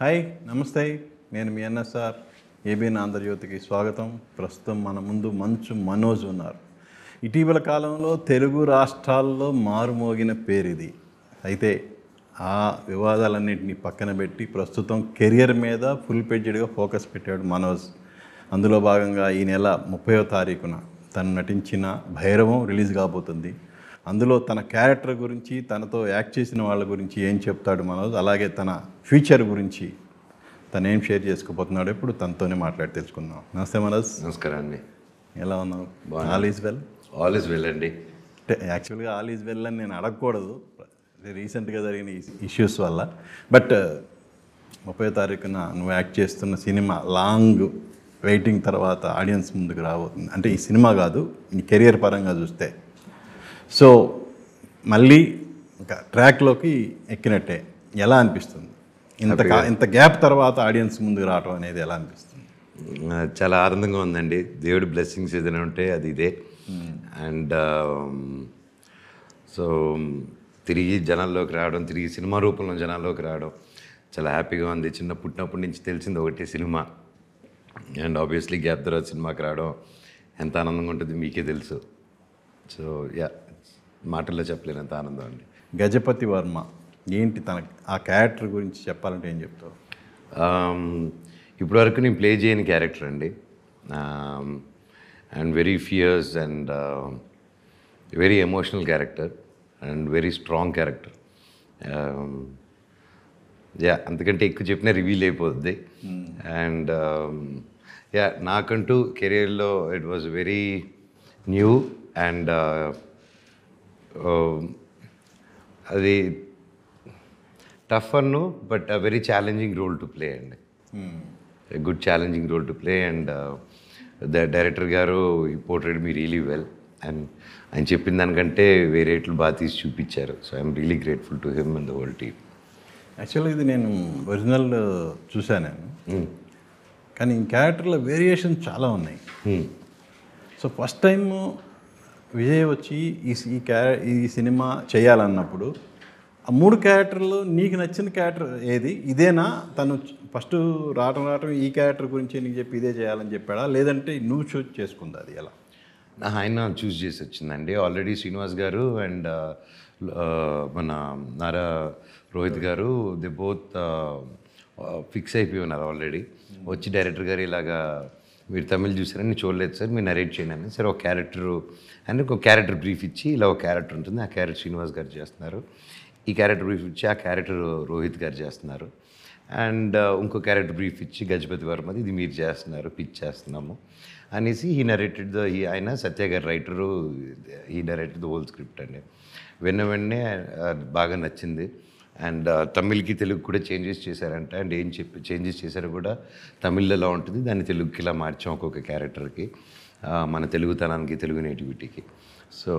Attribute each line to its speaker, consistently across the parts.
Speaker 1: Hi నమస్తే, నేను మీ NSR. ABN ఆంధ్రజ్యోతికి స్వాగతం. ప్రస్తుతం మన ముందు మంచు మనోజ్ ఉన్నారు. ఇటీవల కాలంలో తెలుగు రాష్ట్రాల్లో మారుమోగిన పేరు ఇది. అయితే ఆ వివాదాలన్నింటినీ పక్కన పెట్టి ప్రస్తుతం కెరియర్ మీద ఫుల్ పేజ్డ్గా ఫోకస్ పెట్టాడు మనోజ్. అందులో భాగంగా ఈ నెల 30వ తారీఖున తను నటించిన భైరవం రిలీజ్ కాబోతుంది. అందులో తన క్యారెక్టర్ గురించి, తనతో యాక్ట్ చేసిన వాళ్ళ గురించి ఏం చెప్తాడు మనోజ్, అలాగే తన ఫ్యూచర్ గురించి తను ఏం షేర్ చేసుకోబోతున్నాడు, ఇప్పుడు తనతోనే మాట్లాడి తెలుసుకుందాం. నమస్తే మనోజ్.
Speaker 2: నమస్కారం అండి.
Speaker 1: ఎలా ఉన్నావు? All is well?
Speaker 2: All is well అండి.
Speaker 1: అంటే యాక్చువల్గా ఆల్ ఈజ్ వెల్ అని నేను అడగకూడదు, రీసెంట్గా జరిగిన ఇష్యూస్ వల్ల. బట్ 30వ తారీఖున నువ్వు యాక్ట్ చేస్తున్న సినిమా లాంగ్ వెయిటింగ్ తర్వాత ఆడియన్స్ ముందుకు రాబోతుంది. అంటే ఈ సినిమా కాదు, నీ కెరియర్ పరంగా చూస్తే. సో మళ్ళీ ఇంకా ట్రాక్లోకి ఎక్కినట్టే. ఎలా అనిపిస్తుంది ఇంత గ్యాప్ తర్వాత ఆడియన్స్ ముందుకు రావడం అనేది? ఎలా అనిపిస్తుంది?
Speaker 2: చాలా ఆనందంగా ఉందండి. దేవుడి బ్లెస్సింగ్స్ ఏదైనా ఉంటే అది ఇదే. అండ్ సో తిరిగి జనాల్లోకి రావడం, తిరిగి సినిమా రూపంలో జనాల్లోకి రావడం చాలా హ్యాపీగా ఉంది. పుట్టినప్పటి నుంచి తెలిసింది ఒకటే సినిమా. అండ్ ఆబ్వియస్లీ గ్యాప్ తర్వాత సినిమాకి రావడం ఎంత ఆనందంగా ఉంటుంది మీకే తెలుసు. సో యా, మాటల్లో చెప్పలేనంత ఆనందం అండి.
Speaker 1: గజపతి వర్మ ఏంటి, తన ఆ క్యారెక్టర్ గురించి చెప్పాలంటే ఏం చెప్తావు?
Speaker 2: ఇప్పటివరకు నేను ప్లే చేయని క్యారెక్టర్ అండి. And very fears and very emotional character and very strong character. Yeah, అంతకంటే ఎక్కువ చెప్పినా రివీల్ అయిపోద్ది. అండ్ యా, నాకంటూ కెరియర్లో it was very new and అది tough Annu, but a very challenging role to play అండి. Good challenging role to play. And the director గారు ఈ portrait me really well. And ఆయన చెప్పిన దానికంటే వేరేట్లు బాగా తీసి చూపించారు. So I'm really grateful to him and the whole team.
Speaker 1: యాక్చువల్గా ఇది నేను ఒరిజినల్ చూశాను నేను, కానీ ఈ క్యారెక్టర్లో వేరియేషన్ చాలా ఉన్నాయి. సో ఫస్ట్ టైం విజయ్ వచ్చి ఈ సినిమా చేయాలన్నప్పుడు ఆ 3 క్యారెక్టర్లు నీకు నచ్చిన క్యారెక్టర్ ఏది? ఇదేనా? తను ఫస్ట్ రావటం ఈ క్యారెక్టర్ గురించి నీకు చెప్పి ఇదే చేయాలని చెప్పాడా, లేదంటే నువ్వు చూస్ చేసుకుందా? అది ఎలా?
Speaker 2: ఆయన చూస్ చేసి వచ్చిందండి. ఆల్రెడీ శ్రీనివాస్ గారు అండ్ మన నారా రోహిత్ గారు ది బోత్ ఫిక్స్ అయిపోయి ఉన్నారు ఆల్రెడీ. వచ్చి డైరెక్టర్ గారు ఇలాగా మీరు తమిళ్ చూసారని నేను చూడలేదు సార్, మీరు నరేట్ చేయండి అని. సరే ఒక క్యారెక్టర్ అని ఒక క్యారెక్టర్ బ్రీఫ్ ఇచ్చి ఇలా ఒక క్యారెక్టర్ ఉంటుంది, ఆ క్యారెక్టర్ శ్రీనివాస్ గారు చేస్తున్నారు. ఈ క్యారెక్టర్ బ్రీఫ్ ఇచ్చి ఆ క్యారెక్టర్ రోహిత్ గారు చేస్తున్నారు. అండ్ ఇంకో క్యారెక్టర్ బ్రీఫ్ ఇచ్చి గజపతి వర్మది ఇది మీరు చేస్తున్నారు, పిచ్ చేస్తున్నాము అనేసి హీ నరేటెడ్ ఆయన సత్య గారు writer, he narrated the whole script అండి. వెంటనే బాగా నచ్చింది. అండ్ తమిళ్కి తెలుగు కూడా చేంజెస్ చేశారంట. అండ్ ఏం చేంజెస్ చేశారో కూడా తమిళ్లో ఎలా ఉంటుంది దాన్ని తెలుగుకి ఇలా మార్చాం ఒక్కొక్క క్యారెక్టర్కి, మన తెలుగుతనానికి, తెలుగు నేటివిటీకి. సో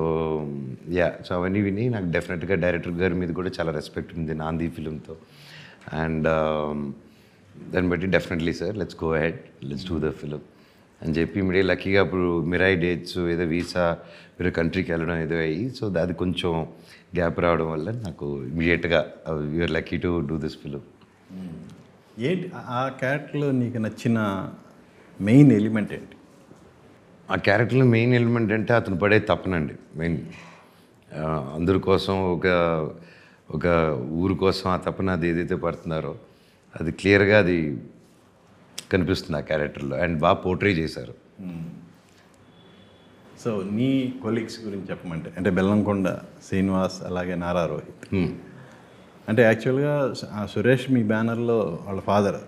Speaker 2: యా, సో అవన్నీ విని నాకు డెఫినెట్గా డైరెక్టర్ గారి మీద కూడా చాలా రెస్పెక్ట్ ఉంది నాంది ఫిలింతో. అండ్ దాన్ని బట్టి definitely sir let's go ahead, let's do the film అని చెప్పి ఇమీడియట్ లక్కీగా అప్పుడు మిరాయి డేట్స్ ఏదో వీసా వేరే కంట్రీకి వెళ్ళడం ఏదో అయ్యి, సో అది కొంచెం గ్యాప్ రావడం వల్ల నాకు ఇమీడియట్గా you are lucky to do this film.
Speaker 1: ఏంటి ఆ క్యారెక్టర్లో నీకు నచ్చిన మెయిన్ ఎలిమెంట్ ఏంటి?
Speaker 2: ఆ క్యారెక్టర్లో మెయిన్ ఎలిమెంట్ అంటే అతను పడే తపనండి. మెయిన్ అందరి కోసం ఒక ఊరు కోసం ఆ తపన అది ఏదైతే పడుతున్నారో అది క్లియర్గా అది కనిపిస్తుంది ఆ క్యారెక్టర్లో. అండ్ బాగా పోర్ట్రే చేశారు.
Speaker 1: సో నీ కొలీగ్స్ గురించి చెప్పమంటే, అంటే బెల్లంకొండ శ్రీనివాస్ అలాగే నారా రోహిత్, అంటే యాక్చువల్గా సురేష్ మీ బ్యానర్లో వాళ్ళ ఫాదర్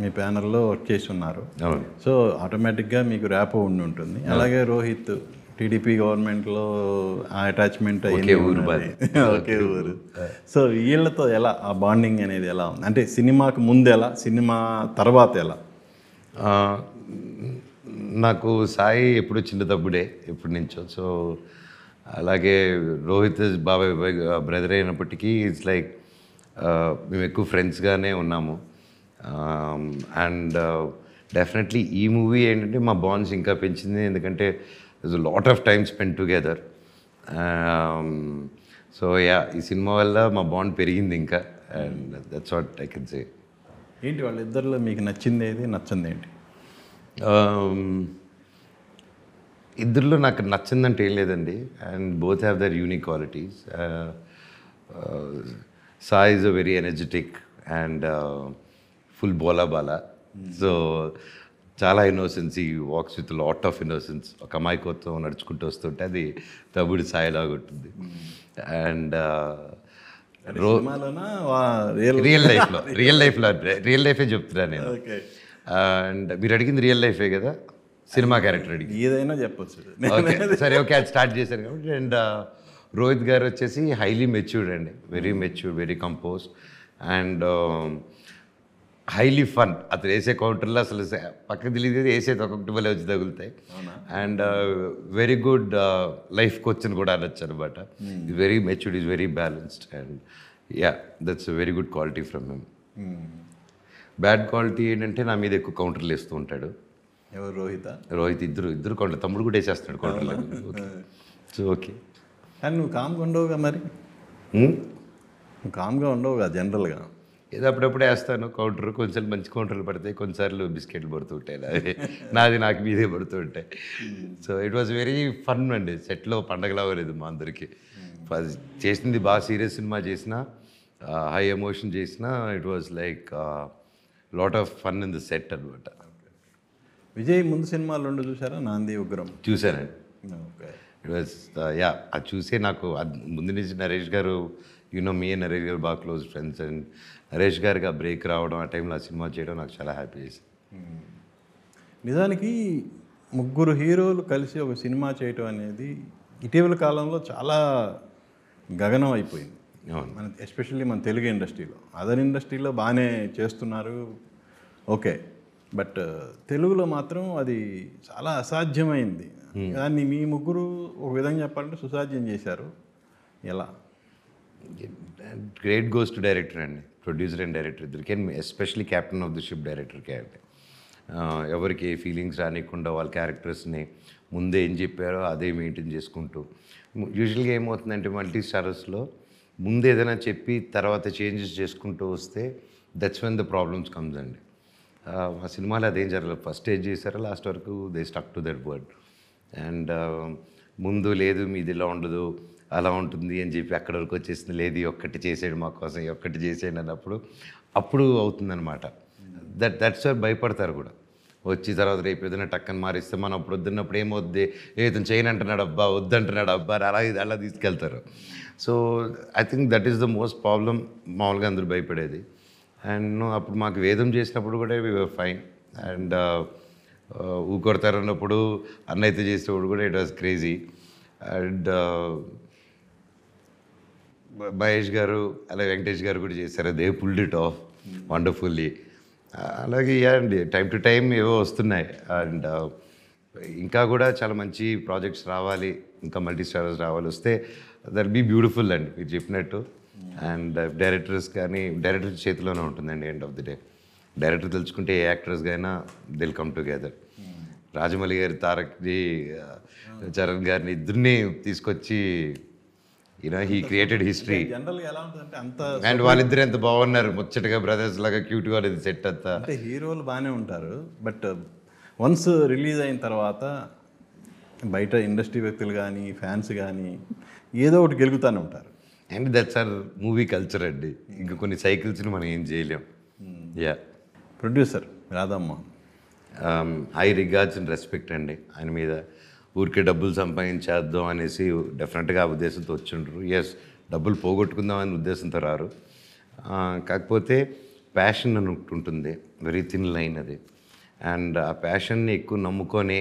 Speaker 1: మీ బ్యానర్లో వర్క్ చేసి ఉన్నారు. సో ఆటోమేటిక్గా మీకు ర్యాపో ఉండి ఉంటుంది. అలాగే రోహిత్ టీడీపీ గవర్నమెంట్లో ఆ అటాచ్మెంట్
Speaker 2: ఒకే ఊరు.
Speaker 1: సో వీళ్ళతో ఎలా ఆ బాండింగ్ అనేది ఎలా ఉంది? అంటే సినిమాకు ముందు ఎలా, సినిమా తర్వాత ఎలా?
Speaker 2: నాకు సాయి ఎప్పుడు చిన్న తప్పుడే ఎప్పటి నుంచో. సో అలాగే రోహిత్ బాబాయ్ బ్రదర్ అయినప్పటికీ ఇట్స్ లైక్ మేము ఎక్కువ ఫ్రెండ్స్గానే ఉన్నాము. అండ్ డెఫినెట్లీ ఈ మూవీ ఏంటంటే మా బాండ్స్ ఇంకా పెంచింది, ఎందుకంటే there's a lot of time spent together. So yeah, ఈ సినిమా వల్ల మా బాండ్ పెరిగింది ఇంకా. And that's what I can say.
Speaker 1: ఏంటి వాళ్ళిద్దరిలో మీకు నచ్చింది ఏది, నచ్చింది ఏంటి?
Speaker 2: ఇద్దరిలో నాకు నచ్చిందంటే ఏం లేదండి, and both have their unique qualities. Sai is a very energetic and full బోలా బాలా. సో చాలా innocence, he walks with lot of innocence. ఒక అమాయకత్వం నడుచుకుంటూ వస్తుంటే అది తమ్ముడి సాయిలాగా ఉంటుంది. అండ్
Speaker 1: సినిమాలోనా
Speaker 2: రియల్ లైఫే చెప్తున్నా నేను. అండ్ మీరు అడిగింది రియల్ లైఫే కదా, సినిమా క్యారెక్టర్ అడిగి
Speaker 1: ఏదైనా చెప్పొచ్చు.
Speaker 2: ఓకే సరే, ఓకే అది స్టార్ట్ చేశాను కాబట్టి. అండ్ రోహిత్ గారు వచ్చేసి హైలీ మెచ్యూర్డ్ అండి, very matured, very compose and highly fun. అతను వేసే కౌంటర్లో అసలు పక్కకు తెలియదు, వేసేది ఒక్కొక్కటి వల్ల వచ్చి తగులుతాయి. And very good life coach అని కూడా అనొచ్చు అనమాట. Is very matured, is very balanced and yeah, that's very good quality from him. Bad quality ఏంటంటే నా మీద ఎక్కువ కౌంటర్లు వేస్తూ ఉంటాడు.
Speaker 1: ఎవరు,
Speaker 2: రోహిత్ ఇద్దరు కౌంటర్, తమ్ముడు కూడా వేసేస్తున్నాడు కౌంటర్లు. So okay.
Speaker 1: కానీ నువ్వు కామ్గా ఉండవుగా మరి, నువ్వు కామ్గా ఉండవుగా జనరల్గా.
Speaker 2: ఏదో అప్పుడప్పుడు వేస్తాను కౌంటర్, కొంచెం మంచి కౌంటర్లు పడతాయి, కొన్నిసార్లు బిస్కెట్లు పడుతూ ఉంటాయి, నాది నాకు మీదే పడుతూ ఉంటాయి. So it was very fun అండి. సెట్లో పండగలా లేదు మా అందరికీ. చేసింది బాగా సీరియస్ సినిమా చేసిన, హై ఎమోషన్ చేసిన, it was like lot of fun in the set అనమాట.
Speaker 1: విజయ్ ముందు సినిమాలు రెండు చూసారా, నాంది, ఉగ్రం?
Speaker 2: చూశానండి.
Speaker 1: ఓకే.
Speaker 2: ఇట్ వాజ్ యా, అది చూసే నాకు ముందు నుంచి నరేష్ గారు, మీ నరేష్ గారు బాగా క్లోజ్ ఫ్రెండ్స్, అండ్ నరేష్ గారికి ఆ బ్రేక్ రావడం, ఆ టైంలో ఆ సినిమా చేయడం నాకు చాలా హ్యాపీ చేసింది.
Speaker 1: నిజానికి ముగ్గురు హీరోలు కలిసి ఒక సినిమా చేయటం అనేది ఇటీవల కాలంలో చాలా గగనం అయిపోయింది. మన ఎస్పెషల్లీ మన తెలుగు ఇండస్ట్రీలో. అదర్ ఇండస్ట్రీలో బాగానే చేస్తున్నారు, ఓకే, బట్ తెలుగులో మాత్రం అది చాలా అసాధ్యమైంది. దాన్ని మీ ముగ్గురు ఒక విధంగా చెప్పాలంటే సుసాధ్యం చేశారు. ఎలా?
Speaker 2: గ్రేట్ గోస్ టు డైరెక్టర్ అండి, ప్రొడ్యూసర్ అండ్ డైరెక్టర్ ఇద్దరికి, especially captain of the ship డైరెక్టర్కి అంటే ఎవరికి ఫీలింగ్స్ రానికుండా వాళ్ళ క్యారెక్టర్స్ని ముందే ఏం చెప్పారో అదే మెయింటైన్ చేసుకుంటూ. యూజువల్గా ఏమవుతుందంటే మల్టీ స్టారర్స్లో ముందు ఏదైనా చెప్పి తర్వాత చేంజెస్ చేసుకుంటూ వస్తే that's when the problems comes అండి. ఆ సినిమాలో అదేం జరగలేదు. ఫస్ట్ ఏం చేశారో లాస్ట్ వరకు they stuck to that word. And ముందు లేదు మీది ఇలా ఉండదు అలా ఉంటుంది అని చెప్పి అక్కడి వరకు వచ్చేసింది, లేదు ఒక్కటి చేసాడు మా కోసం, ఒక్కటి చేసాడు అన్నప్పుడు అప్పుడు అవుతుందన్నమాట. దట్స్ వారు భయపడతారు కూడా. వచ్చి తర్వాత రేపు ఏదైనా టక్కని మారిస్తే మనం అప్పుడు వద్దున్నప్పుడు ఏమొద్ది, ఏదైనా చేయను అంటున్నాడు అబ్బా, వద్దంటున్నాడు అబ్బా, అలా తీసుకెళ్తారు. So I think that is the most problem. మామూలుగా అందరూ భయపడేది. అండ్ అప్పుడు మాకు వేదం చేసినప్పుడు కూడా వి వర్ ఫైన్. అండ్ ఊకొడతారు అన్నప్పుడు అన్నైతే చేసేవాడు కూడా it was crazy. And Mahesh గారు అలాగే వెంకటేష్ గారు కూడా చేశారు, they pulled it of wonderfully. అలాగే అండి టైం టు టైం ఏవో వస్తున్నాయి. అండ్ ఇంకా కూడా చాలా మంచి ప్రాజెక్ట్స్ రావాలి, ఇంకా మల్టీ స్టారర్స్ రావాలి, వస్తే దట్ బీ బ్యూటిఫుల్ అండి మీరు చెప్పినట్టు. అండ్ డైరెక్టర్స్ కానీ డైరెక్టర్ చేతిలోనే ఉంటుందండి end of the day. Director తెలుసుకుంటే ఏ యాక్టర్స్గా అయినా దిల్ కమ్ టుగెదర్. రాజమౌళి గారి తారక్ని, చరణ్ గారిని ఇద్దరిని తీసుకొచ్చి హీ క్రియేటెడ్ హిస్టరీ.
Speaker 1: జనరల్గా ఎలా ఉంటుందంటే అంత,
Speaker 2: అండ్ వాళ్ళిద్దరు ఎంత బాగున్నారు, ముచ్చటగా బ్రదర్స్ లాగా క్యూట్గా అనేది సెట్ అంతా.
Speaker 1: అంటే హీరోలు బాగానే ఉంటారు, బట్ వన్స్ రిలీజ్ అయిన తర్వాత బయట ఇండస్ట్రీ వ్యక్తులు కానీ ఫ్యాన్స్ కానీ ఏదో ఒకటి గెలుగుతూనే ఉంటారు.
Speaker 2: And that's our movie culture అండి. ఇంకా కొన్ని సైకిల్స్ని మనం ఏం చేయలేం. Yeah.
Speaker 1: Producer Radhamohan,
Speaker 2: high regards and respect అండి ఆయన మీద. ఊరికే డబ్బులు సంపాదించేద్దాం అనేసి డెఫినెట్గా ఆ ఉద్దేశంతో వచ్చిండ్రు. ఎస్, డబ్బులు పోగొట్టుకుందాం అనే ఉద్దేశంతో రారు. కాకపోతే ప్యాషన్ అని ఒకటి ఉంటుంది, వెరీ థిన్ లైన్ అది. అండ్ ఆ ప్యాషన్ని ఎక్కువ నమ్ముకొని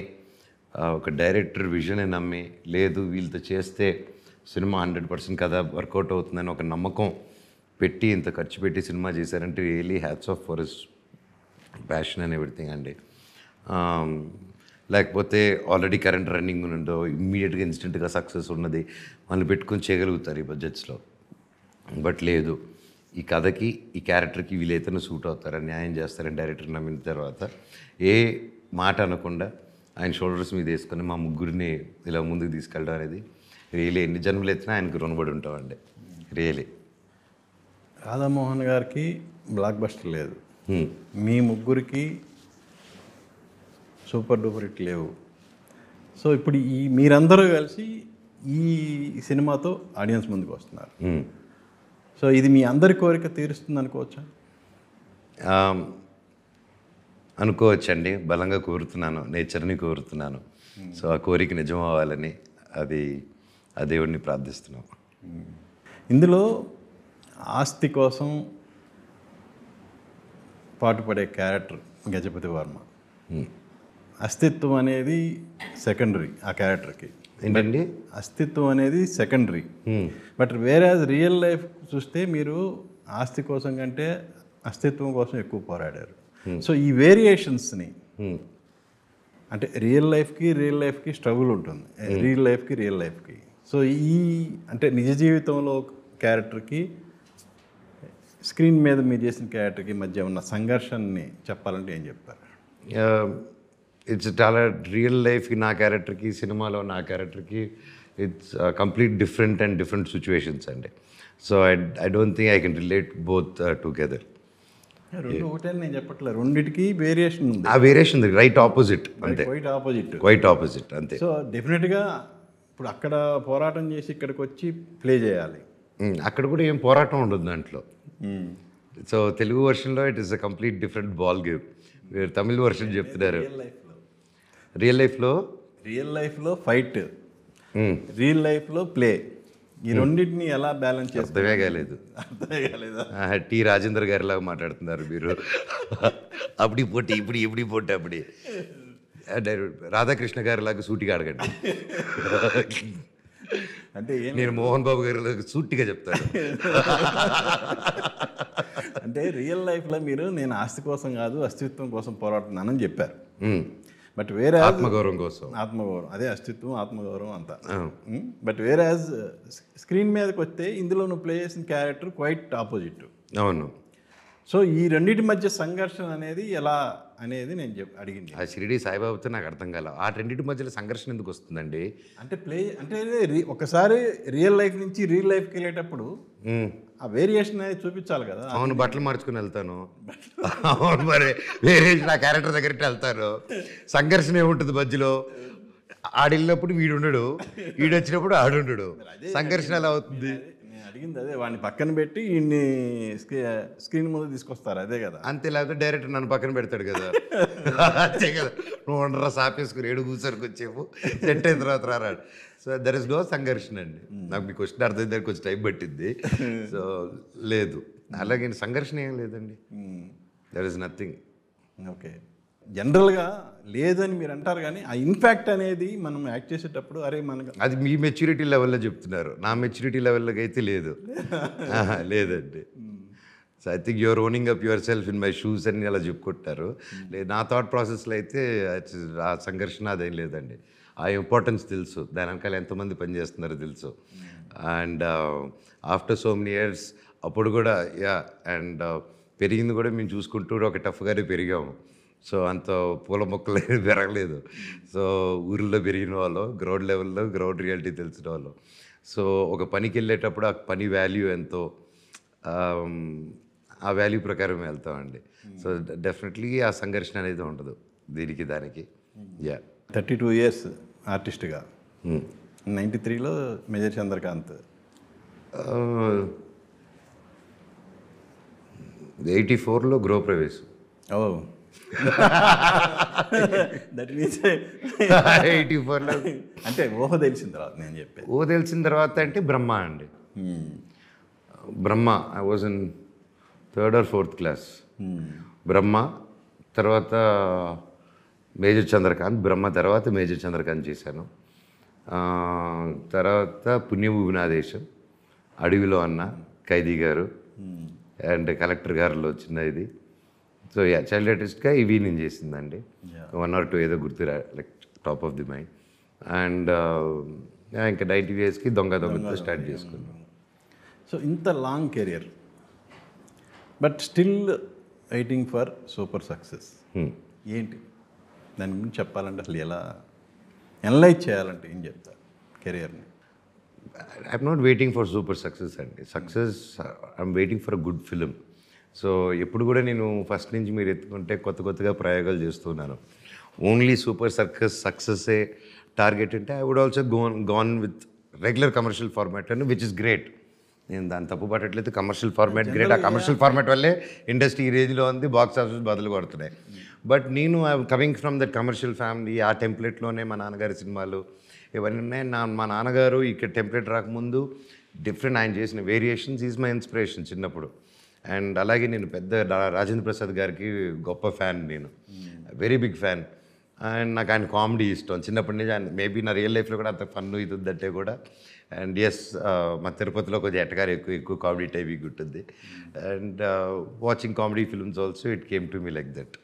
Speaker 2: ఒక డైరెక్టర్ విజన్ని నమ్మి, లేదు వీళ్ళతో చేస్తే సినిమా 100% కథ వర్కౌట్ అవుతుందని ఒక నమ్మకం పెట్టి ఇంత ఖర్చు పెట్టి సినిమా చేశారంటే really hats off for his passion and everything అండి. లేకపోతే ఆల్రెడీ కరెంట్ రన్నింగ్ ఉన్నదో ఇమ్మీడియట్గా ఇన్స్టెంట్గా సక్సెస్ ఉన్నది వాళ్ళు పెట్టుకొని చేయగలుగుతారు ఈ బడ్జెట్స్లో. బట్ లేదు, ఈ కథకి ఈ క్యారెక్టర్కి వీళ్ళైతేనే సూట్ అవుతారని న్యాయం చేస్తారని డైరెక్టర్ నమ్మిన తర్వాత ఏ మాట అనకుండా ఆయన షోల్డర్స్ మీద వేసుకొని మా ముగ్గురిని ఇలా ముందుకు తీసుకెళ్ళడం అనేది రియలీ ఎన్ని జన్మలు ఎత్తినా ఆయనకు రుణపడి ఉంటామండి రియలీ.
Speaker 1: రాధామోహన్ గారికి బ్లాక్ బస్టర్ లేదు, మీ ముగ్గురికి సూపర్ డూపర్ హిట్ లేవు. సో ఇప్పుడు ఈ మీరందరూ కలిసి ఈ సినిమాతో ఆడియన్స్ ముందుకు వస్తున్నారు. సో ఇది మీ అందరి కోరిక తీరుస్తుంది అనుకోవచ్చా?
Speaker 2: అనుకోవచ్చండి. బలంగా కోరుతున్నాను, నేచర్ని కోరుతున్నాను. సో ఆ కోరిక నిజం అవ్వాలని అది ఆ దేవుడిని ప్రార్థిస్తున్నాం.
Speaker 1: ఇందులో ఆస్తి కోసం పాటుపడే క్యారెక్టర్ గజపతి వర్మ. అస్తిత్వం అనేది సెకండరీ ఆ క్యారెక్టర్కి.
Speaker 2: ఏంటండి?
Speaker 1: అస్తిత్వం అనేది సెకండరీ. బట్ వేరే రియల్ లైఫ్ చూస్తే మీరు ఆస్తి కోసం కంటే అస్తిత్వం కోసం ఎక్కువ పోరాడారు. సో ఈ వేరియేషన్స్ని అంటే రియల్ లైఫ్కి స్ట్రగుల్ ఉంటుంది, రియల్ లైఫ్కి. సో ఈ అంటే నిజ జీవితంలో క్యారెక్టర్కి స్క్రీన్ మీద మీరు చేసిన క్యారెక్టర్కి మధ్య ఉన్న సంఘర్షణని చెప్పాలంటే ఏం చెప్తారు?
Speaker 2: ఇట్స్ చాలా రియల్ లైఫ్కి నా క్యారెక్టర్కి, సినిమాలో నా క్యారెక్టర్కి ఇట్స్ కంప్లీట్ డిఫరెంట్ సిచ్యువేషన్స్ అండి. So I don't think I can relate both together.
Speaker 1: రెండు ఒకటే నేను చెప్పట్లేదు, రెండింటికి వేరియేషన్ ఉంది.
Speaker 2: ఆ వేరియేషన్ రైట్ ఆపోజిట్ అంతే, క్వైట్ ఆపోజిట్ అంతే.
Speaker 1: సో డెఫినెట్గా ఇప్పుడు అక్కడ పోరాటం చేసి ఇక్కడికి వచ్చి ప్లే చేయాలి.
Speaker 2: అక్కడ కూడా ఏం పోరాటం ఉండదు దాంట్లో. సో తెలుగు వర్షన్లో it is a complete different ball game. మీరు తమిళ వర్షన్ చెప్తున్నారు. రియల్ లైఫ్లో ఫైట్,
Speaker 1: రియల్ లైఫ్లో ప్లే, ఈ రెండింటిని ఎలా బ్యాలెన్స్ చేస్తారు?
Speaker 2: అర్థమే కాలేదా? టి రాజేందర్ గారిలాగా మాట్లాడుతున్నారు మీరు. అప్పుడు పోటీ ఇప్పుడు పోటీ అప్పుడు రాధాకృష్ణ గారిలాగా సూటిగా అడగండి.
Speaker 1: అంటే
Speaker 2: నేను మోహన్ బాబు గారిలాగా సూటిగా చెప్తాను.
Speaker 1: అంటే రియల్ లైఫ్లో మీరు నేను ఆస్తి కోసం కాదు అస్తిత్వం కోసం పోరాడుతున్నానని చెప్పారు. బట్ వేరే
Speaker 2: ఆత్మగౌరవం కోసం,
Speaker 1: ఆత్మగౌరవం అదే అస్తిత్వం, ఆత్మగౌరవం అంతా. బట్ వేరే స్క్రీన్ మీదకి వస్తే ఇందులో నువ్వు ప్లే చేసిన క్యారెక్టర్ క్వైట్ ఆపోజిట్.
Speaker 2: అవును.
Speaker 1: సో ఈ రెండింటి మధ్య సంఘర్షణ అనేది ఎలా అనేది నేను అడిగింది.
Speaker 2: ఆ షిరిడి సాయిబాబాతో నాకు అర్థం కాల. ఆ రెండింటి మధ్యలో సంఘర్షణ ఎందుకు వస్తుందండి?
Speaker 1: అంటే ఒకసారి రియల్ లైఫ్ నుంచి రియల్ లైఫ్కి వెళ్ళేటప్పుడు ఆ వేరియేషన్ అనేది చూపించాలి కదా.
Speaker 2: అవును, బట్టలు మార్చుకుని వెళ్తాను. అవును, మరి వేరియేషన్ ఆ క్యారెక్టర్ దగ్గరికి వెళ్తాను. సంఘర్షణ ఏముంటుంది మధ్యలో? ఆడిల్లినప్పుడు వీడుండడు, వీడొచ్చినప్పుడు ఆడుండడు. సంఘర్షణ ఎలా అవుతుంది?
Speaker 1: అడిగింది అదే, వాడిని పక్కన పెట్టి వీడిని స్క్రీన్ ముందు తీసుకొస్తారు, అదే కదా.
Speaker 2: అంతే, లేకపోతే డైరెక్టర్ నన్ను పక్కన పెడతాడు కదా. అంతే కదా. నువ్వు ఉండరా సాపేసుకుని ఏడు కూర్చొనికి వచ్చేపు సెట్ అయిన తర్వాత రారాడు. సో దర్ ఇస్ నో సంఘర్షణ అండి. నాకు మీ క్వశ్చన్ అర్థం దానికి కొంచెం టైం పట్టింది. సో లేదు, అలాగే సంఘర్షణ ఏం లేదండి. There is nothing.
Speaker 1: ఓకే, జనరల్గా లేదని మీరు అంటారు, కానీ ఆ ఇంపాక్ట్ అనేది మనం యాక్ట్ చేసేటప్పుడు అరే మనకు
Speaker 2: అది మీ మెచ్యూరిటీ లెవెల్లో చెప్తున్నారు. నా మెచ్యూరిటీ లెవెల్లోకి అయితే లేదు. లేదండి. So I think you are owning up yourself in my shoes అని అలా చెప్పుకుంటారు. లేదు, నా థాట్ ప్రాసెస్లో అయితే ఆ సంఘర్షణ అదేం లేదండి. ఆ ఇంపార్టెన్స్ తెలుసు, దాని వెనకాల ఎంతమంది పనిచేస్తున్నారో తెలుసు. And after so many years అప్పుడు కూడా అండ్ పెరిగింది కూడా మేము చూసుకుంటూ ఒక టఫ్గానే పెరిగాము. సో అంత పూల మొక్కలు పెరగలేదు. సో ఊరిలో పెరిగిన వాళ్ళు, గ్రౌండ్ లెవెల్లో గ్రౌండ్ రియాలిటీ తెలిసిన వాళ్ళు. సో ఒక పనికి వెళ్ళేటప్పుడు ఆ పని వాల్యూ ఎంతో, ఆ వాల్యూ ప్రకారం వెళ్తామండి. సో డెఫినెట్లీ ఆ సంఘర్షణ అనేది ఉండదు దీనికి దానికి.
Speaker 1: 32 years ఆర్టిస్ట్గా. 93లో మేజర్ చంద్రకాంత్,
Speaker 2: 84లో గృహప్రవేశం.
Speaker 1: ఓ దట్ మీన్స్
Speaker 2: 84లో
Speaker 1: అంటే ఊహ తెలిసిన తర్వాత నేను చెప్పాను.
Speaker 2: ఊహ తెలిసిన తర్వాత అంటే బ్రహ్మ అండి. Brahma I was in 3rd or 4th class. Brahma తర్వాత మేజర్ చంద్రకాంత్, బ్రహ్మ తర్వాత మేజర్ చంద్రకాంత్ చేశాను. తర్వాత పుణ్యభూమినాదేశం, అడవిలో అన్న, ఖైదీ గారు అండ్ కలెక్టర్ గారిలో చిన్న ఇది. సో చైల్డ్ ఆర్టిస్ట్గా ఇవి నేను చేసిందండి. 1 or 2 ఏదో గుర్తు like top of the mind. And ఇంకా 90 yearsకి దొంగతో స్టార్ట్ చేసుకున్నాను.
Speaker 1: సో ఇంత long career but still waiting for super success. ఏంటి దాని గురించి చెప్పాలంటే అసలు ఎలా ఎనలైజ్ చేయాలంటే ఏం చెప్తారు కెరియర్ని?
Speaker 2: I'm not waiting for super success అండి. Success I'm waiting for a good film. So ఎప్పుడు కూడా నేను ఫస్ట్ నుంచి మీరు ఎత్తుకుంటే కొత్త కొత్తగా ప్రయోగాలు చేస్తున్నాను. ఓన్లీ సూపర్ సక్సెస్సే టార్గెట్ అంటే I would also gone with regular commercial format అని విచ్ ఇస్ గ్రేట్. నేను దాన్ని తప్పు పట్టట్లేదు. Commercial format great. ఆ కమర్షియల్ ఫార్మాట్ వల్లే ఇండస్ట్రీ ఈ రేంజ్లో ఉంది, బాక్స్ ఆఫీస్ బదులు కొడుతున్నాయి. బట్ నేను I coming from that commercial family. ఆ టెంప్లెట్లోనే మా నాన్నగారి సినిమాలు ఇవన్నీ ఉన్నాయి. మా నాన్నగారు ఇక్కడ టెంప్లెట్ రాకముందు డిఫరెంట్ ఆయన చేసిన వేరియేషన్స్ ఈజ్ మై ఇన్స్పిరేషన్ చిన్నప్పుడు. అండ్ అలాగే నేను పెద్ద రాజేంద్ర ప్రసాద్ గారికి గొప్ప ఫ్యాన్, నేను వెరీ బిగ్ ఫ్యాన్. అండ్ నాకు ఆయన కామెడీ ఇష్టం చిన్నప్పటి నుంచి. ఆయన మేబీ నా రియల్ లైఫ్లో కూడా అంత ఫన్ ఇది ఉందంటే కూడా. అండ్ ఎస్, మా తిరుపతిలో కొంచెం ఎట్టగారు ఎక్కువ కామెడీ టైపింగ్ ఉంటుంది. And watching comedy films also it came to me like that.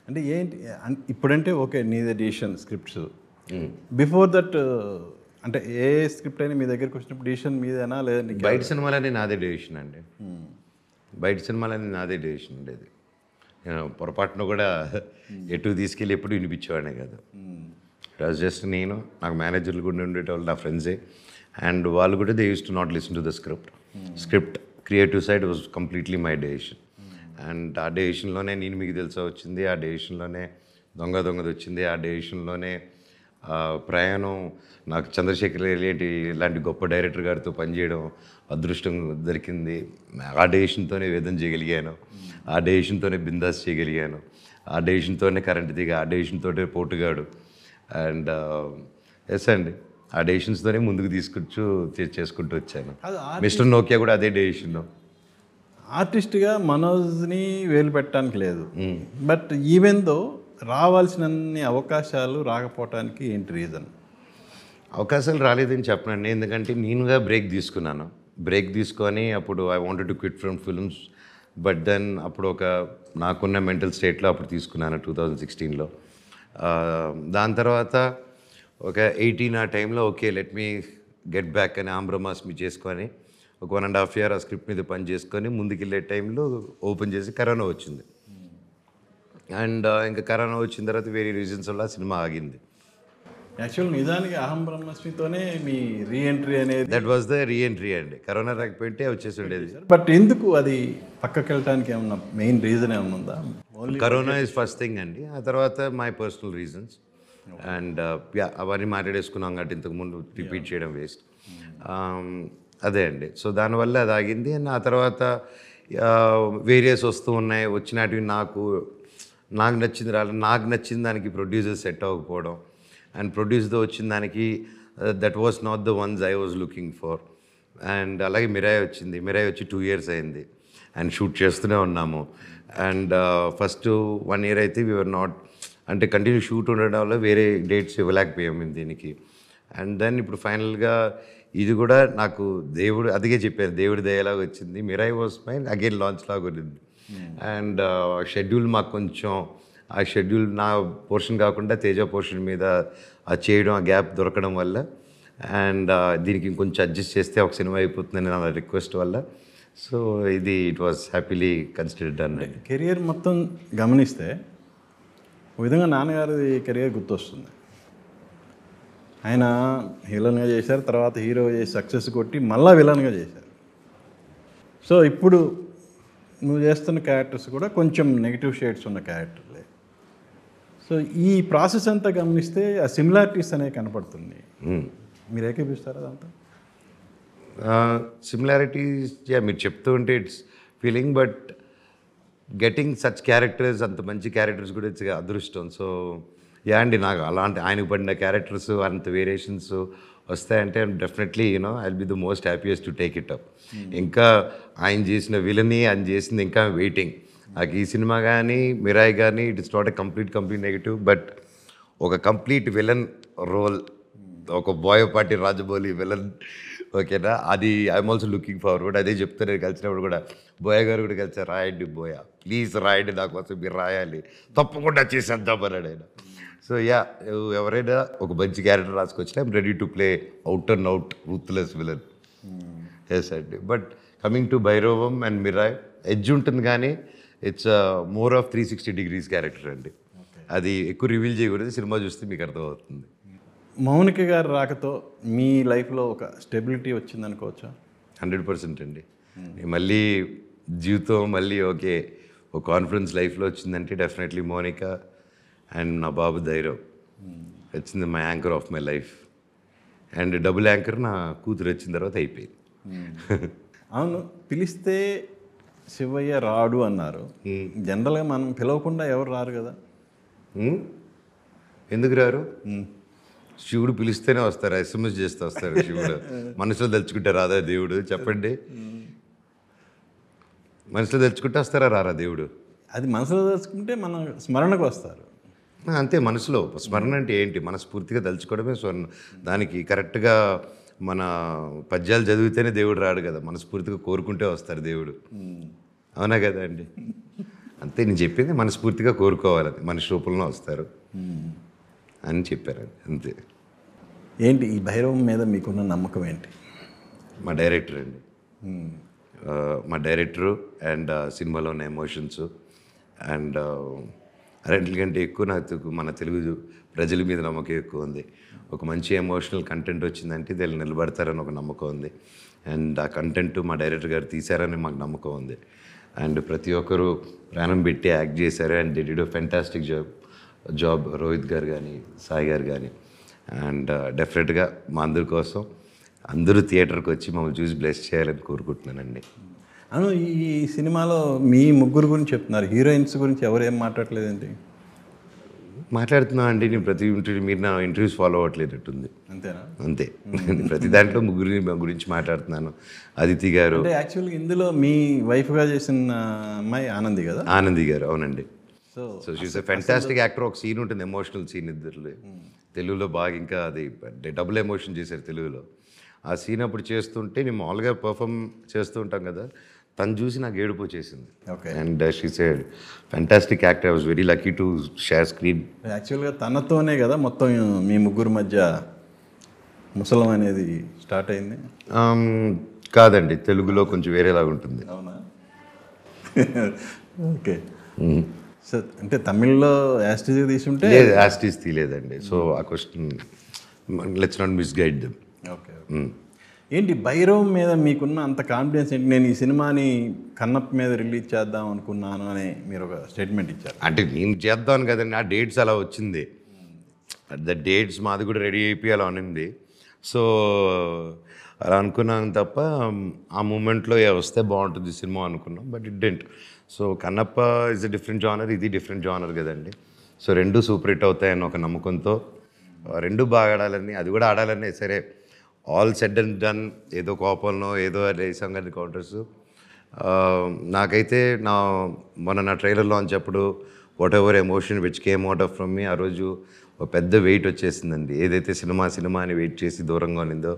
Speaker 1: అంటే ఏంటి ఇప్పుడంటే ఓకే నీదే డిసిషన్ స్క్రిప్ట్స్, బిఫోర్ దట్ అంటే ఏ స్క్రిప్ట్ అయినా మీ దగ్గరికి వచ్చినప్పుడు డిసిషన్ మీదేనా లేదంటే
Speaker 2: బయట సినిమాలనే నాదే డెసిషన్ అండి. బయట సినిమాలనే నాదే డెసిషన్ ఉండేది. నేను పొరపాటును కూడా ఎటు తీసుకెళ్ళి ఎప్పుడు వినిపించేవాడినే కాదు. ఇట్ వాజ్ జస్ట్ నేను, నాకు మేనేజర్లు కూడా ఉండేటవాళ్ళు నా ఫ్రెండ్సే. అండ్ వాళ్ళు కూడా they use to not listen to the script creative side was completely my decision. And ఆ డెసిషన్లోనే నేను మీకు తెలుసా వచ్చింది, ఆ డెసిషన్లోనే దొంగది వచ్చింది, ఆ డెసిషన్లోనే ప్రయాణం. నాకు చంద్రశేఖర్ ఇలాంటి గొప్ప డైరెక్టర్ గారితో పనిచేయడం అదృష్టం దొరికింది. ఆ డెసిషన్తోనే వేదం చేయగలిగాను, ఆ డెసిషన్తోనే బిందాస్ చేయగలిగాను, ఆ డెసిషన్తోనే కరెంట్ దిగా, ఆ డెసిషన్తోనే పోటుగాడు. అండ్ ఎస్ అండి, ఆ డెసిషన్స్తోనే ముందుకు చేసుకుంటూ వచ్చాను. మిస్టర్ నోకియా కూడా అదే డెసిషన్.
Speaker 1: ఆర్టిస్ట్గా మనోజ్ని వేలు పెట్టడానికి లేదు, బట్ ఈవెన్ దో రావాల్సినన్ని అవకాశాలు రాకపోవటానికి ఏంటి రీజన్?
Speaker 2: అవకాశాలు రాలేదని చెప్పనండి, ఎందుకంటే నేనుగా బ్రేక్ తీసుకొని అప్పుడు I wanted to quit from films. But then అప్పుడు నాకున్న మెంటల్ స్టేట్లో అప్పుడు తీసుకున్నాను 2016లో. దాని తర్వాత ఒక 18 ఆ టైంలో okay let me get back అని ఆంబ్రమాస్మి చేసుకొని ఒక 1.5 year ఆ స్క్రిప్ట్ మీద పని చేసుకొని ముందుకెళ్ళే టైంలో ఓపెన్ చేసి కరోనా వచ్చింది. అండ్ ఇంకా కరోనా వచ్చిన తర్వాత వేరే రీజన్స్ వల్ల సినిమా ఆగింది.
Speaker 1: యాక్చువల్ నిజానికి అహం బ్రహ్మస్మితోనే మీ రీఎంట్రీ అనేది,
Speaker 2: దట్ వాజ్ ద రీఎంట్రీ అండి. కరోనా రాకపోయింటే వచ్చేసి ఉండేది.
Speaker 1: బట్ ఎందుకు అది పక్కకి వెళ్ళటానికి ఏమన్నా మెయిన్ రీజన్ ఏమన్నా ఉందా?
Speaker 2: కరోనా ఇస్ ఫస్ట్ థింగ్ అండి. ఆ తర్వాత మై పర్సనల్ రీజన్స్. అండ్ అవన్నీ మాట్లాడేసుకున్నాం కాబట్టి ఇంతకుముందు రిపీట్ చేయడం వేస్ట్. అదే అండి. సో దానివల్ల అది ఆగింది. అండ్ ఆ తర్వాత వేరియస్ వస్తూ ఉన్నాయి. వచ్చినటివి నాకు నచ్చింది రాలేదు. నాకు నచ్చిన దానికి ప్రొడ్యూసర్ సెట్ అవ్వకపోవడం, అండ్ ప్రొడ్యూసర్తో వచ్చిన దానికి that was not the ones I was looking for. And అలాగే మిరాయి వచ్చి 2 years అయింది అండ్ షూట్ చేస్తూనే ఉన్నాము. అండ్ ఫస్ట్ 1 year అయితే వీఆర్ నాట్, అంటే కంటిన్యూ షూట్ ఉండడం వల్ల వేరే డేట్స్ ఇవ్వలేకపోయాం మేము దీనికి. అండ్ దెన్ ఇప్పుడు ఫైనల్గా ఇది కూడా నాకు అదిగే చెప్పాను, దేవుడి దయలాగా వచ్చింది. Mirai was fine again launch లాగా ఉంది. అండ్ షెడ్యూల్ మాకు కొంచెం ఆ షెడ్యూల్ నా పోర్షన్ కాకుండా తేజ పోర్షన్ మీద చేయడం, ఆ గ్యాప్ దొరకడం వల్ల, అండ్ దీనికి ఇంకొంచెం అడ్జస్ట్ చేస్తే ఒక సినిమా అయిపోతుందని నా రిక్వెస్ట్ వల్ల, so it was happily considered అన్నది.
Speaker 1: కెరియర్ మొత్తం గమనిస్తే ఒక విధంగా నాన్నగారి కెరియర్ గుర్తొస్తుంది. ఆయన విలన్గా చేశారు, తర్వాత హీరో చేసి సక్సెస్ కొట్టి మళ్ళీ విలన్గా చేశారు. సో ఇప్పుడు నువ్వు చేస్తున్న క్యారెక్టర్స్ కూడా కొంచెం నెగిటివ్ షేడ్స్ ఉన్న క్యారెక్టర్లే. సో ఈ ప్రాసెస్ అంతా గమనిస్తే ఆ సిమిలారిటీస్ అనేవి కనపడుతుంది. మీరు ఏకీపిస్తారా అదంతా?
Speaker 2: సిమిలారిటీస్ మీరు చెప్తూ ఉంటే it's feeling, but getting such characters, అంత మంచి క్యారెక్టర్స్ కూడా ఇట్స్ అదృష్టం. సో అండి, నాకు అలాంటి ఆయనకు పడిన క్యారెక్టర్స్ అంత వేరియేషన్స్ వస్తాయంటే definitely I will be the most happiest to take it up. ఇంకా ఆయన చేసిన విలని ఆయన చేసింది ఇంకా వెయిటింగ్. నాకు ఈ సినిమా కానీ మిరాయి కానీ it is not a complete negative, but ఒక కంప్లీట్ విలన్ రోల్, ఒక బోయపాటి రాజమౌళి విలన్, ఓకేనా, అది ఐఎమ్ ఆల్సో లుకింగ్ ఫార్వర్డ్. అదే చెప్తాను, నేను కలిసినప్పుడు కూడా బోయ గారు కూడా కలిసి రాయండి బోయ, ప్లీజ్ రాయండి, నా కోసం మీరు రాయాలి, తప్పకుండా చేసేద్దామన్నాడు ఆయన. సో ఎవరైనా ఒక మంచి క్యారెక్టర్ రాసుకొచ్చినా I'm ready to play out and out ruthless villain. Yes అండి. But coming to Bhairavam and Mirai edge ఉంటుంది, కానీ it's more of 360 degrees character అండి. అది ఎక్కువ రివీల్ చేయకూడదు, సినిమా చూస్తే మీకు అర్థమవుతుంది.
Speaker 1: మౌనిక గారు రాకతో మీ లైఫ్లో ఒక స్టెబిలిటీ వచ్చింది అనుకోవచ్చా?
Speaker 2: 100% అండి. నేను మళ్ళీ జీవితం మళ్ళీ ఓకే ఒక కాన్ఫిడెన్స్ లైఫ్లో వచ్చిందంటే డెఫినెట్లీ మోనికా అండ్ నా బాబు ధైర్యం వచ్చింది my anchor of my life. And double anchor నా కూతురు వచ్చిన తర్వాత అయిపోయింది.
Speaker 1: అవును, పిలిస్తే శివయ్య రాడు అన్నారు. జనరల్గా మనం పిలవకుండా ఎవరు రారు కదా.
Speaker 2: ఎందుకు రారు? శివుడు పిలిస్తేనే వస్తారు, ఎస్ఎంఎస్ చేస్తే వస్తారు. శివుడు మనసులో తలుచుకుంటే రాదా దేవుడు? చెప్పండి, మనసులో తలుచుకుంటే వస్తారా రారా దేవుడు?
Speaker 1: అది మనసులో తెలుసుకుంటే మన స్మరణకు వస్తారు.
Speaker 2: అంతే, మనసులో స్మరణ అంటే ఏంటి? మనస్ఫూర్తిగా తలుచుకోవడమే స్మరణ. దానికి కరెక్ట్గా మన పద్యాలు చదివితేనే దేవుడు రాడు కదా, మనస్ఫూర్తిగా కోరుకుంటే వస్తారు దేవుడు. అవునా కదా అండి? అంతే, నేను చెప్పింది మనస్ఫూర్తిగా కోరుకోవాలని మనిషి రూపంలో వస్తారు అని చెప్పారు. అంతే.
Speaker 1: ఏంటి ఈ భైరవం మీద మీకున్న నమ్మకం ఏంటి?
Speaker 2: మా డైరెక్టర్ అండి, మా డైరెక్టరు అండ్ సినిమాలో ఉన్న ఎమోషన్స్ అండ్ రెండింటికంటే ఎక్కువ నాకు మన తెలుగు ప్రజల మీద నమ్మకం ఎక్కువ ఉంది. ఒక మంచి ఎమోషనల్ కంటెంట్ వచ్చిందంటే వీళ్ళు నిలబడతారని ఒక నమ్మకం ఉంది. అండ్ ఆ కంటెంట్ మా డైరెక్టర్ గారు తీశారని మాకు నమ్మకం ఉంది. అండ్ ప్రతి ఒక్కరు ప్రాణం పెట్టి యాక్ట్ చేశారు. And they did fantastic job Rohit గారు కానీ సాయి గారు కానీ. అండ్ డెఫినెట్గా మా అందరి కోసం అందరూ థియేటర్కి వచ్చి మమ్మల్ని చూసి బ్లెస్ చేయాలని కోరుకుంటున్నానండి.
Speaker 1: అవును, ఈ సినిమాలో మీ ముగ్గురు గురించి చెప్తున్నారు, హీరోయిన్స్ గురించి ఎవరేం మాట్లాడలేదండి?
Speaker 2: మాట్లాడుతున్నా అండి, నేను ప్రతి ఇంటర్వ్యూ మీరు నా ఇంటర్వ్యూస్ ఫాలో అవ్వట్లేదట్టుంది.
Speaker 1: అంతేనా?
Speaker 2: అంతే, ప్రతి దాంట్లో ముగ్గురు గురించి మాట్లాడుతున్నాను. అదితి గారు
Speaker 1: అంటే యాక్చువల్గా ఇందులో మీ వైఫ్గా చేసిన అమ్మాయి ఆనంది కదా?
Speaker 2: ఆనంది గారు, అవునండి.
Speaker 1: So
Speaker 2: she's a fantastic actor. ఒక సీన్ ఉంటుంది, ఎమోషనల్ సీన్ ఇద్దరు తెలుగులో బాగా, ఇంకా అది డబుల్ ఎమోషన్ చేశారు తెలుగులో. ఆ సీన్ అప్పుడు చేస్తుంటే నేను మామూలుగా పర్ఫామ్ చేస్తూ ఉంటాం కదా, తను చూసి నాకు ఏడుపు వచ్చేసింది. And she said fantastic actor, I was very lucky to share screen.
Speaker 1: యాక్చువల్గా తనతోనే కదా మొత్తం మీ ముగ్గురు మధ్య ముసలం అనేది స్టార్ట్ అయింది.
Speaker 2: కాదండి, తెలుగులో కొంచెం వేరేలాగా ఉంటుంది.
Speaker 1: అవునా? ఓకే. సో అంటే తమిళ్లో యాస్టీజ్ తీసుంటే
Speaker 2: లేదు, యాస్టీజ్ తీయలేదండి. సో ఆ question let's not misguide them.
Speaker 1: Okay. ఏంటి భైరవం మీద మీకున్న అంత కాన్ఫిడెన్స్ ఏంటి? నేను ఈ సినిమాని కన్నప్ప మీద రిలీజ్ చేద్దాం అనుకున్నాను అని మీరు ఒక స్టేట్మెంట్ ఇచ్చారు.
Speaker 2: అంటే నేను చేద్దాను కదండి, ఆ డేట్స్ అలా వచ్చింది. ద డేట్స్ మాది కూడా రెడీ అయిపోయి ఉంది. సో అలా అనుకున్నాను తప్ప ఆ మూమెంట్లో వస్తే బాగుంటుంది సినిమా అనుకున్నాం, but it didn't. So Kannappa is a different genre, ఇది డిఫరెంట్ జానర్ కదండి. సో రెండు సూపర్ హిట్ అవుతాయని ఒక నమ్మకంతో, రెండు బాగా ఆడాలని, అది కూడా ఆడాలని. సరే, ఆల్ సెడ్ అండ్ డన్, ఏదో కోపంలో ఏదో వేసాం కానీ కౌంటర్స్. నాకైతే మొన్న నా ట్రైలర్ లాంచ్ అప్పుడు what ever emotion which came out of from మీ, ఆ రోజు ఒక పెద్ద వెయిట్ వచ్చేసిందండి. ఏదైతే సినిమా అని వెయిట్ చేసి దూరంగా ఉన్నిందో,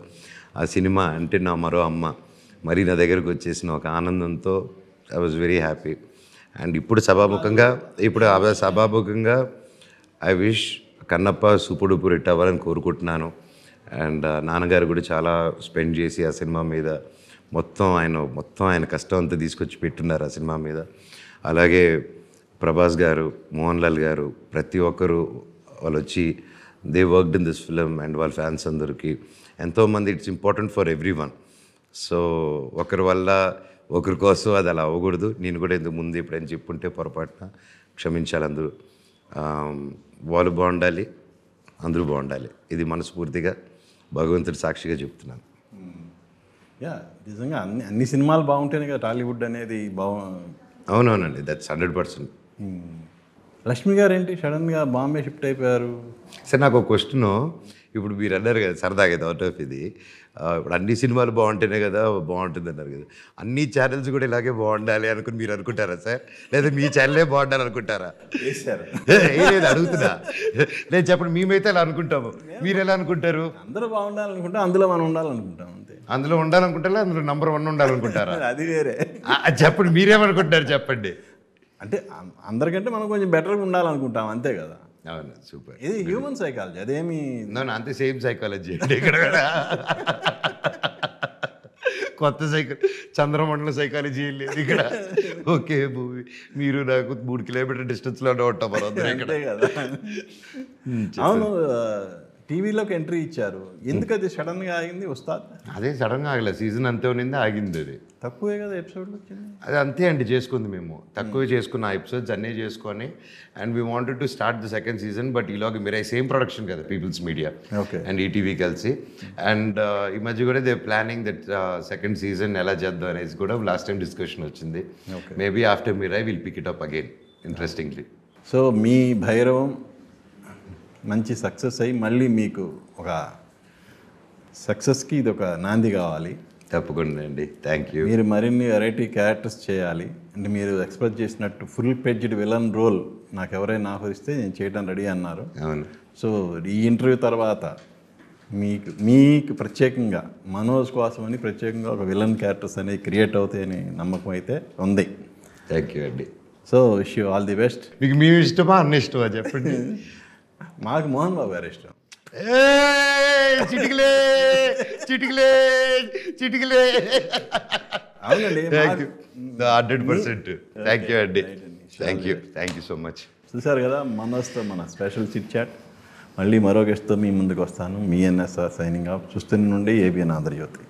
Speaker 2: ఆ సినిమా అంటే నా మరో అమ్మ మరీ నా దగ్గరకు వచ్చేసిన ఒక ఆనందంతో I was very happy. And ఇప్పుడు సభాముఖంగా I wish Kannappa super duper hit అవ్వాలని కోరుకుంటున్నాను. అండ్ నాన్నగారు కూడా చాలా స్పెండ్ చేసి ఆ సినిమా మీద మొత్తం ఆయన కష్టం అంతా తీసుకొచ్చి పెట్టున్నారు ఆ సినిమా మీద. అలాగే ప్రభాస్ గారు, మోహన్ లాల్ గారు, ప్రతి ఒక్కరు వాళ్ళు వచ్చి they worked in this film. And వాళ్ళ ఫ్యాన్స్ అందరికీ ఎంతోమంది, it's important for every one. So ఒకరి వల్ల ఒకరి కోసం అది అలా అవ్వకూడదు. నేను కూడా ఇంతకు ముందు ఎప్పుడైనా చెప్పుంటే పొరపాటున క్షమించాలి అందరూ. వాళ్ళు బాగుండాలి, అందరూ బాగుండాలి, ఇది మనస్ఫూర్తిగా భగవంతుడి సాక్షిగా చెప్తున్నాను.
Speaker 1: యా, నిజంగా అన్ని సినిమాలు బాగుంటేనే కదా టాలీవుడ్ అనేది
Speaker 2: అవునవునండి, దట్స్ 100%.
Speaker 1: లక్ష్మి గారు ఏంటి సడన్గా బాంబే షిఫ్ట్ అయిపోయారు?
Speaker 2: సరే, నాకు ఒక క్వశ్చను. ఇప్పుడు మీరు అన్నారు కదా సరదాగా అవుట్ ఆఫ్ ఇది, ఇప్పుడు అన్ని సినిమాలు బాగుంటేనే కదా బాగుంటుంది అన్నారు కదా, అన్ని ఛానల్స్ కూడా ఇలాగే బాగుండాలి అనుకుని మీరు అనుకుంటారా సార్? లేదా మీ ఛానలే బాగుండాలి అనుకుంటారా? లేదు, అడుగుతున్నా. లేదు చెప్పండి, మేమైతే అలా అనుకుంటాము, మీరు ఎలా అనుకుంటారు?
Speaker 1: అందరూ బాగుండాలనుకుంటే అందులో మనం ఉండాలనుకుంటాం అంతే.
Speaker 2: అందులో ఉండాలనుకుంటారా, అందులో నంబర్ 1 ఉండాలనుకుంటారా?
Speaker 1: అది వేరే.
Speaker 2: చెప్పండి, మీరేమనుకుంటారు చెప్పండి.
Speaker 1: అంటే అందరికంటే మనం కొంచెం బెటర్గా ఉండాలనుకుంటాం అంతే కదా.
Speaker 2: అవును, సూపర్.
Speaker 1: ఇది హ్యూమన్ సైకాలజీ, అదేమి
Speaker 2: అంతే, సేమ్ సైకాలజీ అండి ఇక్కడ కూడా. కొత్త చంద్రమండలం సైకాలజీ లేదు ఇక్కడ. ఓకే మూవీ, మీరు నాకు 3 కిలోమీటర్ డిస్టెన్స్లోనే ఉంటాం మనం ఇక్కడ.
Speaker 1: కదా. అవును, టీవీలోకి ఎంట్రీ ఇచ్చారు, ఎందుకు అది సడన్గా ఆగింది ఉస్తాద్?
Speaker 2: అదే సడన్గా ఆగలేదు, సీజన్ అంతే ఉన్నింది, ఆగింది అది.
Speaker 1: తక్కువే కదా ఎపిసోడ్లు వచ్చింది.
Speaker 2: అది అంతే అండి, చేసుకుంది మేము తక్కువే చేసుకున్న ఎపిసోడ్స్ అన్నీ చేసుకొని, and we wanted to start the second season. But ఈలోకి మీరు సేమ్ ప్రొడక్షన్ కదా, people's media
Speaker 1: okay.
Speaker 2: And ETV కలిసి. అండ్ ఈ మధ్య కూడా they planning that second season ఎలా చేద్దాం అనేసి కూడా లాస్ట్ టైం డిస్కషన్ వచ్చింది. Maybe after Mirai will pick it up again interestingly.
Speaker 1: So మీ భైరవం మంచి సక్సెస్ అయ్యి మళ్ళీ మీకు ఒక సక్సెస్కి ఇది ఒక నాంది కావాలి.
Speaker 2: తప్పకుండా అండి, థ్యాంక్ యూ.
Speaker 1: మీరు మరిన్ని వెరైటీ క్యారెక్టర్స్ చేయాలి. అంటే మీరు ఎక్స్పెక్ట్ చేసినట్టు ఫుల్ పెడ్జ్డ్ విలన్ రోల్ నాకు ఎవరైనా ఆఫరిస్తే నేను చేయడం రెడీ అన్నారు.
Speaker 2: అవును.
Speaker 1: సో ఈ ఇంటర్వ్యూ తర్వాత మీకు ప్రత్యేకంగా మనోజ్ కోసం అని ప్రత్యేకంగా ఒక విలన్ క్యారెక్టర్స్ అనేవి క్రియేట్ అవుతాయని నమ్మకం అయితే ఉంది.
Speaker 2: థ్యాంక్ యూ అండి.
Speaker 1: So wish you all the best.
Speaker 2: మీకు మేము ఇష్టమా అన్న ఇష్టమా చెప్పండి.
Speaker 1: మాకు మోహన్ బాబు గారు ఇష్టం.
Speaker 2: చిటికలే చిటికలే చిటికలే.
Speaker 1: అవునండి,
Speaker 2: 100%. థ్యాంక్ యూ అండి, థ్యాంక్ యూ సో మచ్.
Speaker 1: చూసారు కదా మనోజ్తో మన స్పెషల్ చిట్ చాట్. మళ్ళీ మరో గెస్ట్తో మీ ముందుకు వస్తాను. మీ ఎన్ఎస్ఆర్ సైనింగ్ ఆఫ్. చూస్తున్న నుండి ఏబిఎన్ ఆంధ్రజ్యోతి.